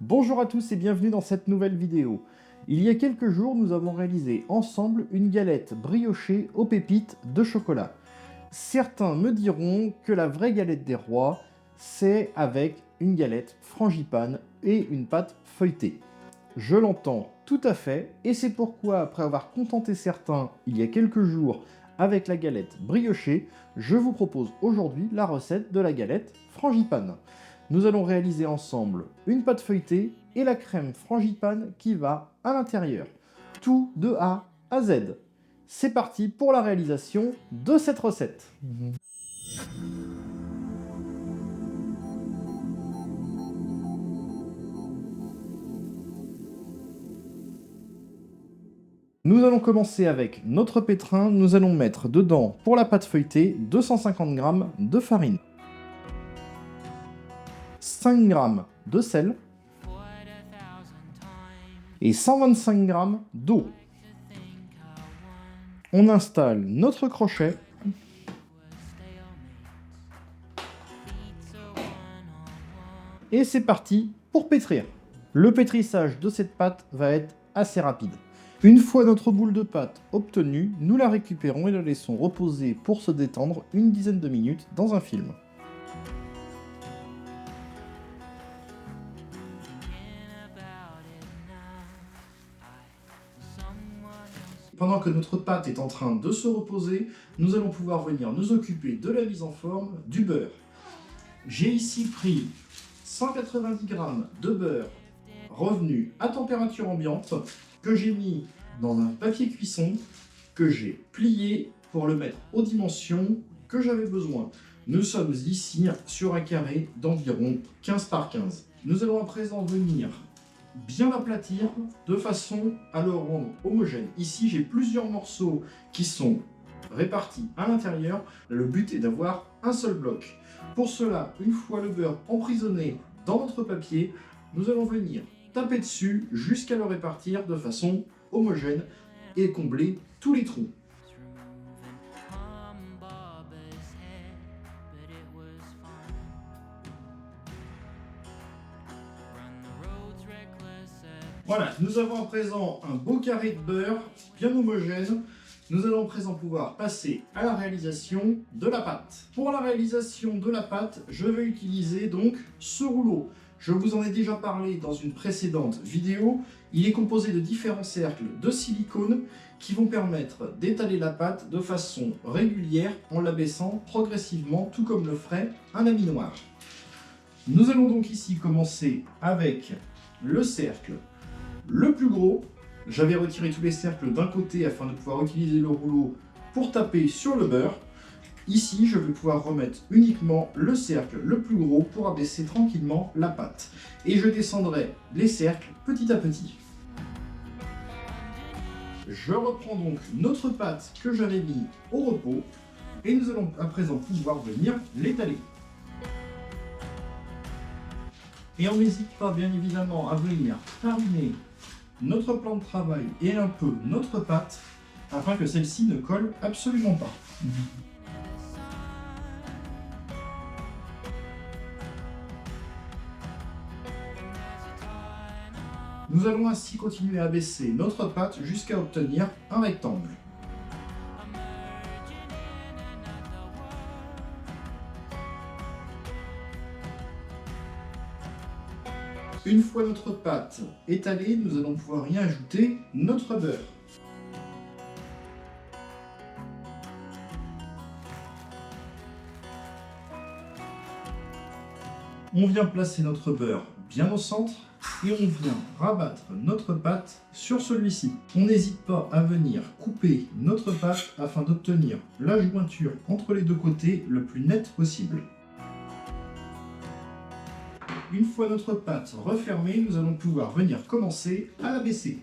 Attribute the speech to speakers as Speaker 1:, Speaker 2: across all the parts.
Speaker 1: Bonjour à tous et bienvenue dans cette nouvelle vidéo. Il y a quelques jours, nous avons réalisé ensemble une galette briochée aux pépites de chocolat. Certains me diront que la vraie galette des rois, c'est avec une galette frangipane et une pâte feuilletée. Je l'entends tout à fait, et c'est pourquoi, après avoir contenté certains il y a quelques jours avec la galette briochée, je vous propose aujourd'hui la recette de la galette frangipane. Nous allons réaliser ensemble une pâte feuilletée et la crème frangipane qui va à l'intérieur. Tout de A à Z. C'est parti pour la réalisation de cette recette. Nous allons commencer avec notre pétrin. Nous allons mettre dedans, pour la pâte feuilletée, 250 g de farine, 5 g de sel et 125 g d'eau. On installe notre crochet et c'est parti pour pétrir. Le pétrissage de cette pâte va être assez rapide. Une fois notre boule de pâte obtenue, nous la récupérons et la laissons reposer pour se détendre une dizaine de minutes dans un film. Pendant que notre pâte est en train de se reposer, nous allons pouvoir venir nous occuper de la mise en forme du beurre. J'ai ici pris 190 g de beurre revenu à température ambiante que j'ai mis dans un papier cuisson que j'ai plié pour le mettre aux dimensions que j'avais besoin. Nous sommes ici sur un carré d'environ 15 par 15. Nous allons à présent venir bien l'aplatir de façon à le rendre homogène. Ici, j'ai plusieurs morceaux qui sont répartis à l'intérieur. Le but est d'avoir un seul bloc. Pour cela, une fois le beurre emprisonné dans notre papier, nous allons venir taper dessus jusqu'à le répartir de façon homogène et combler tous les trous. Voilà, nous avons à présent un beau carré de beurre bien homogène. Nous allons à présent pouvoir passer à la réalisation de la pâte. Pour la réalisation de la pâte, je vais utiliser donc ce rouleau. Je vous en ai déjà parlé dans une précédente vidéo. Il est composé de différents cercles de silicone qui vont permettre d'étaler la pâte de façon régulière en l'abaissant progressivement, tout comme le ferait un laminoir. Nous allons donc ici commencer avec le cercle le plus gros. J'avais retiré tous les cercles d'un côté afin de pouvoir utiliser le rouleau pour taper sur le beurre. Ici, je vais pouvoir remettre uniquement le cercle le plus gros pour abaisser tranquillement la pâte. Et je descendrai les cercles petit à petit. Je reprends donc notre pâte que j'avais mis au repos et nous allons à présent pouvoir venir l'étaler. Et on n'hésite pas bien évidemment à venir fariner notre plan de travail et un peu notre pâte afin que celle-ci ne colle absolument pas. Nous allons ainsi continuer à abaisser notre pâte jusqu'à obtenir un rectangle. Une fois notre pâte étalée, nous allons pouvoir y ajouter notre beurre. On vient placer notre beurre bien au centre et on vient rabattre notre pâte sur celui-ci. On n'hésite pas à venir couper notre pâte afin d'obtenir la jointure entre les deux côtés le plus nette possible. Une fois notre pâte refermée, nous allons pouvoir venir commencer à l'abaisser.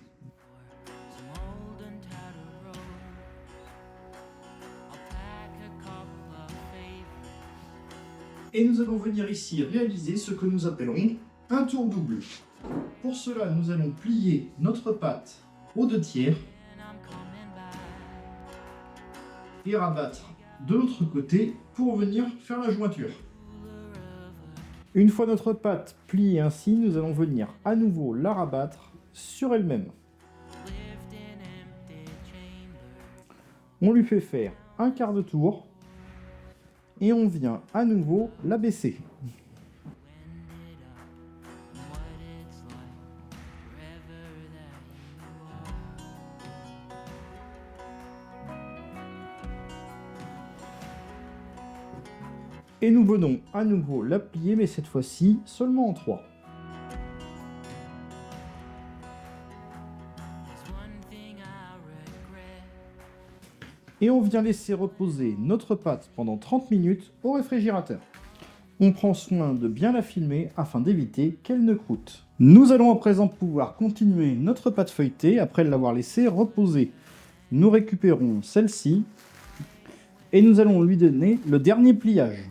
Speaker 1: Et nous allons venir ici réaliser ce que nous appellerons un tour double. Pour cela, nous allons plier notre pâte aux 2/3 et rabattre de l'autre côté pour venir faire la jointure. Une fois notre pâte pliée ainsi, nous allons venir à nouveau la rabattre sur elle-même. On lui fait faire un quart de tour et on vient à nouveau la baisser. Et nous venons à nouveau la plier, mais cette fois-ci seulement en 3. Et on vient laisser reposer notre pâte pendant 30 minutes au réfrigérateur. On prend soin de bien la filmer afin d'éviter qu'elle ne croûte. Nous allons à présent pouvoir continuer notre pâte feuilletée après l'avoir laissée reposer. Nous récupérons celle-ci et nous allons lui donner le dernier pliage.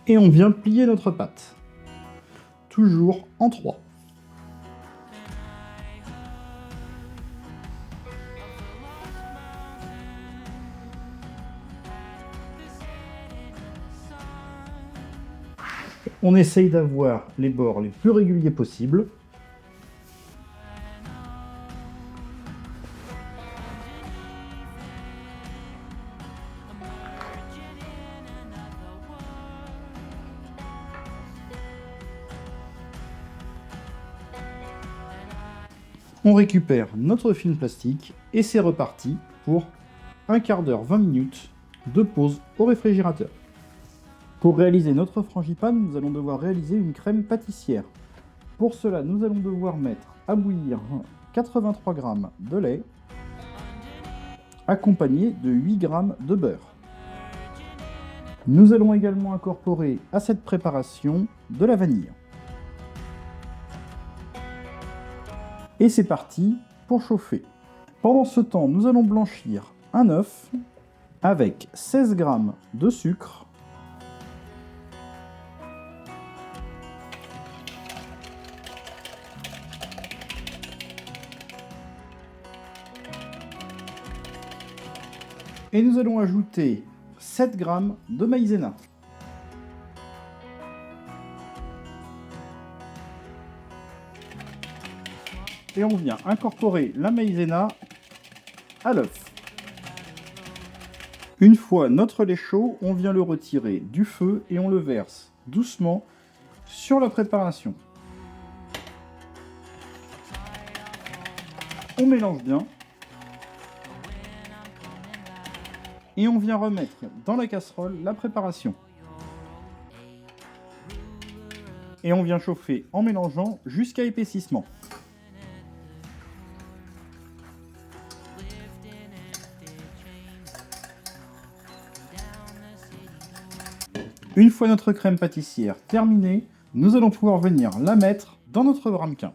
Speaker 1: Et on vient plier notre pâte. Toujours en 3. On essaye d'avoir les bords les plus réguliers possibles. On récupère notre film plastique et c'est reparti pour un quart d'heure, 20 minutes de pause au réfrigérateur. Pour réaliser notre frangipane, nous allons devoir réaliser une crème pâtissière. Pour cela, nous allons devoir mettre à bouillir 83 g de lait accompagné de 8 g de beurre. Nous allons également incorporer à cette préparation de la vanille. Et c'est parti pour chauffer. Pendant ce temps, nous allons blanchir un œuf avec 16 g de sucre, et nous allons ajouter 7 g de maïzena. Et on vient incorporer la maïzena à l'œuf. Une fois notre lait chaud, on vient le retirer du feu et on le verse doucement sur la préparation. On mélange bien. Et on vient remettre dans la casserole la préparation. Et on vient chauffer en mélangeant jusqu'à épaississement. Une fois notre crème pâtissière terminée, nous allons pouvoir venir la mettre dans notre ramequin.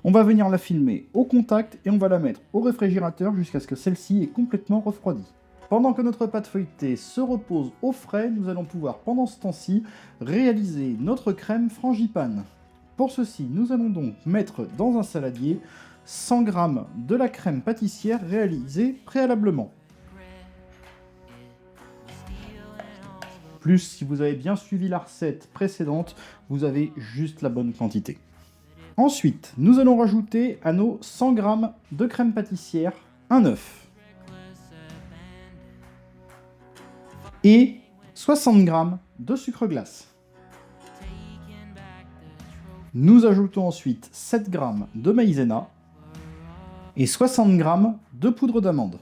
Speaker 1: On va venir la filmer au contact et on va la mettre au réfrigérateur jusqu'à ce que celle-ci est complètement refroidie. Pendant que notre pâte feuilletée se repose au frais, nous allons pouvoir pendant ce temps-ci réaliser notre crème frangipane. Pour ceci, nous allons donc mettre dans un saladier 100 g de la crème pâtissière réalisée préalablement. Plus, si vous avez bien suivi la recette précédente, vous avez juste la bonne quantité. Ensuite, nous allons rajouter à nos 100 g de crème pâtissière un œuf et 60 g de sucre glace. Nous ajoutons ensuite 7 g de maïzena et 60 g de poudre d'amande.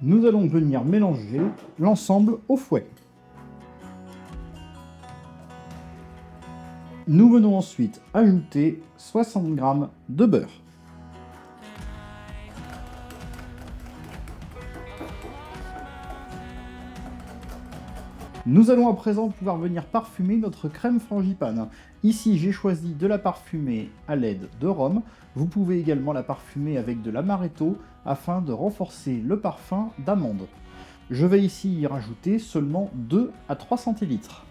Speaker 1: Nous allons venir mélanger l'ensemble au fouet. Nous venons ensuite ajouter 60 g de beurre. Nous allons à présent pouvoir venir parfumer notre crème frangipane. Ici, j'ai choisi de la parfumer à l'aide de rhum. Vous pouvez également la parfumer avec de l'amaretto afin de renforcer le parfum d'amande. Je vais ici y rajouter seulement 2 à 3 centilitres.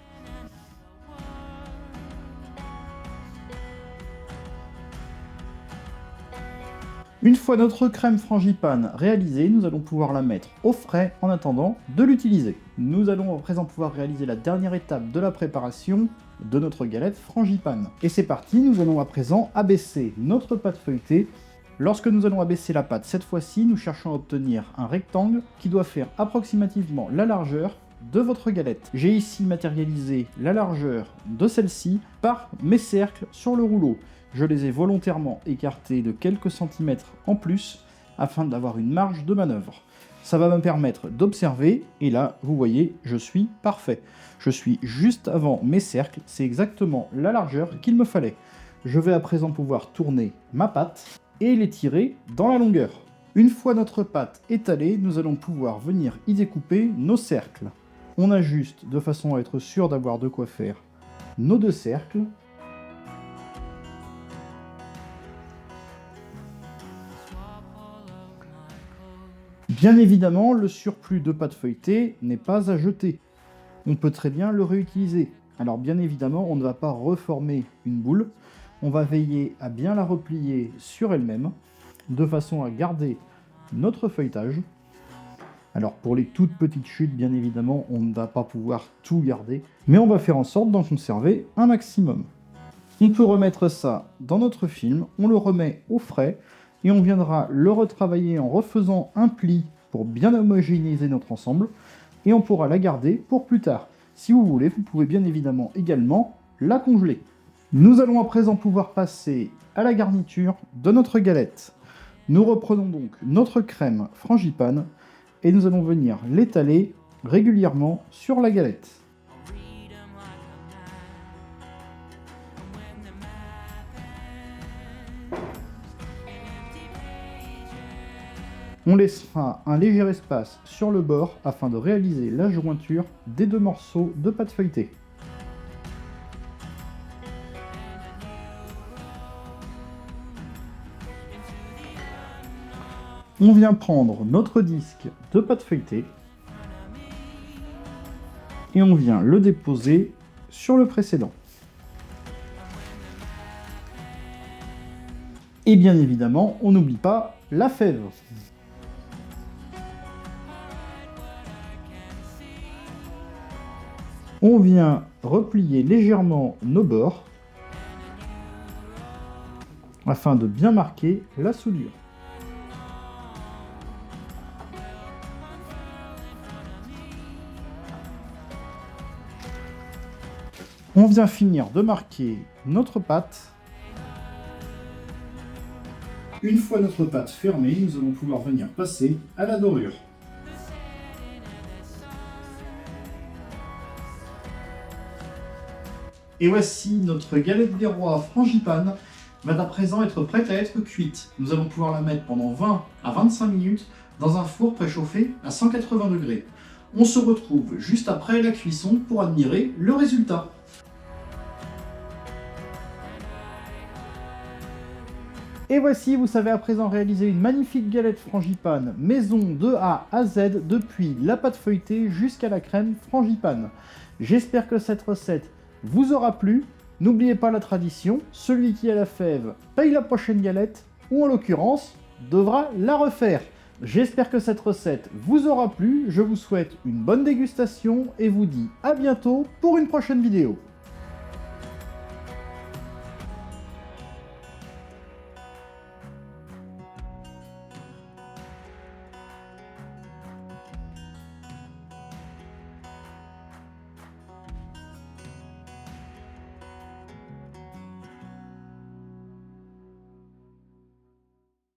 Speaker 1: Une fois notre crème frangipane réalisée, nous allons pouvoir la mettre au frais en attendant de l'utiliser. Nous allons à présent pouvoir réaliser la dernière étape de la préparation de notre galette frangipane. Et c'est parti, nous allons à présent abaisser notre pâte feuilletée. Lorsque nous allons abaisser la pâte, cette fois-ci, nous cherchons à obtenir un rectangle qui doit faire approximativement la largeur de votre galette. J'ai ici matérialisé la largeur de celle-ci par mes cercles sur le rouleau. Je les ai volontairement écartés de quelques centimètres en plus afin d'avoir une marge de manœuvre. Ça va me permettre d'observer et là, vous voyez, je suis parfait. Je suis juste avant mes cercles, c'est exactement la largeur qu'il me fallait. Je vais à présent pouvoir tourner ma pâte et l'étirer dans la longueur. Une fois notre pâte étalée, nous allons pouvoir venir y découper nos cercles. On ajuste de façon à être sûr d'avoir de quoi faire nos 2 cercles. Bien évidemment, le surplus de pâte feuilletée n'est pas à jeter. On peut très bien le réutiliser. Alors bien évidemment, on ne va pas reformer une boule. On va veiller à bien la replier sur elle-même, de façon à garder notre feuilletage. Alors pour les toutes petites chutes, bien évidemment, on ne va pas pouvoir tout garder, mais on va faire en sorte d'en conserver un maximum. On peut remettre ça dans notre film, on le remet au frais, et on viendra le retravailler en refaisant un pli pour bien homogénéiser notre ensemble, et on pourra la garder pour plus tard. Si vous voulez, vous pouvez bien évidemment également la congeler. Nous allons à présent pouvoir passer à la garniture de notre galette. Nous reprenons donc notre crème frangipane, et nous allons venir l'étaler régulièrement sur la galette. On laissera un léger espace sur le bord afin de réaliser la jointure des 2 morceaux de pâte feuilletée. On vient prendre notre disque de pâte feuilletée et on vient le déposer sur le précédent. Et bien évidemment, on n'oublie pas la fève. On vient replier légèrement nos bords afin de bien marquer la soudure. On vient finir de marquer notre pâte. Une fois notre pâte fermée, nous allons pouvoir venir passer à la dorure. Et voici notre galette des rois frangipane va à présent être prête à être cuite. Nous allons pouvoir la mettre pendant 20 à 25 minutes dans un four préchauffé à 180 degrés. On se retrouve juste après la cuisson pour admirer le résultat. Et voici, vous savez à présent réaliser une magnifique galette frangipane maison de A à Z, depuis la pâte feuilletée jusqu'à la crème frangipane. J'espère que cette recette vous aura plu. N'oubliez pas la tradition, celui qui a la fève paye la prochaine galette, ou en l'occurrence, devra la refaire. J'espère que cette recette vous aura plu, je vous souhaite une bonne dégustation et vous dis à bientôt pour une prochaine vidéo.